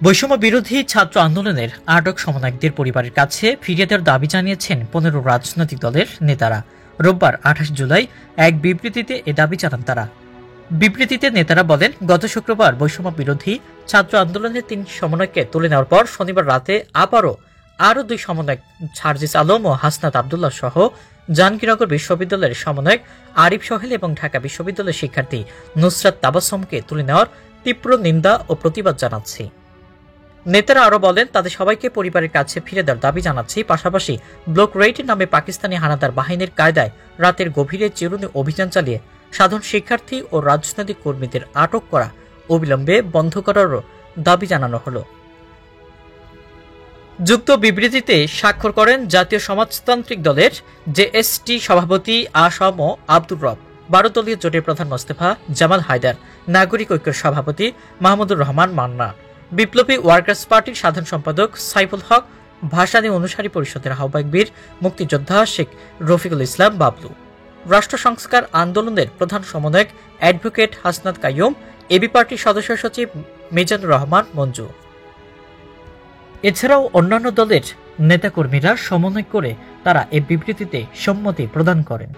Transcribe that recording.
বৈষম্য বিরোধী ছাত্র আন্দোলনের আটক সমন্বয়কদের পরিবারের কাছে ফিরিয়ে দেওয়ার দাবি জানিয়েছেন ১৫ রাজনৈতিক দলের নেতারা। রোববার ২৮ জুলাই এক বিবৃতিতে এ দাবি জানান তারা। বিবৃতিতে নেতারা বলেন, গত শুক্রবার বৈষম্য বিরোধী ছাত্র আন্দোলনের ৩ সমন্বয়ককে তুলে নেওয়ার পর শনিবার রাতে আরও ২ সমন্বয়ক সার্জিস আলম ও হাসনাত আবদুল্লাহ সহ জাহাঙ্গীরনগর বিশ্ববিদ্যালয়ের সমন্বয়ক আরিফ সোহেল এবং ঢাকা বিশ্ববিদ্যালয়ের শিক্ষার্থী নুসরাত তাবাসসুমকে তুলে নেওয়ার তীব্র নিন্দা ও প্রতিবাদ জানাচ্ছি। নেতারা আরও বলেন, তাদের সবাইকে পরিবারের কাছে ফিরে দেওয়ার দাবি জানাচ্ছি। পাশাপাশি ব্লক রেড নামে পাকিস্তানি হানাদার বাহিনীর কায়দায় রাতের গভীরে চিরুনি অভিযান চালিয়ে সাধারণ শিক্ষার্থী ও রাজনৈতিক কর্মীদের আটক করা অবিলম্বে বন্ধ করারও দাবি জানানো হলো। যুক্ত বিবৃতিতে স্বাক্ষর করেন জাতীয় সমাজতান্ত্রিক দলের জেএসটি সভাপতি আসম আব্দুর রব, ১২ দলীয় জোটের প্রধান মোস্তফা জামাল হায়দার, নাগরিক ঐক্যের সভাপতি মাহমুদুর রহমান মান্না, বিপ্লবী ওয়ার্কার্স পার্টির সাধারণ সম্পাদক সাইফুল হক, ভাসানী অনুসারী পরিষদের আহ্বায়ক বীর মুক্তিযোদ্ধা শেখ রফিকুল ইসলাম বাবলু, রাষ্ট্র সংস্কার আন্দোলনের প্রধান সমন্বয়ক অ্যাডভোকেট হাসনাত কাইয়ুম, এবি পার্টির সদস্য সচিব মিজানুর রহমান মঞ্জু। এছাড়াও অন্যান্য দলের নেতাকর্মীরা সমন্বয় করে তারা এ বিবৃতিতে সম্মতি প্রদান করেন।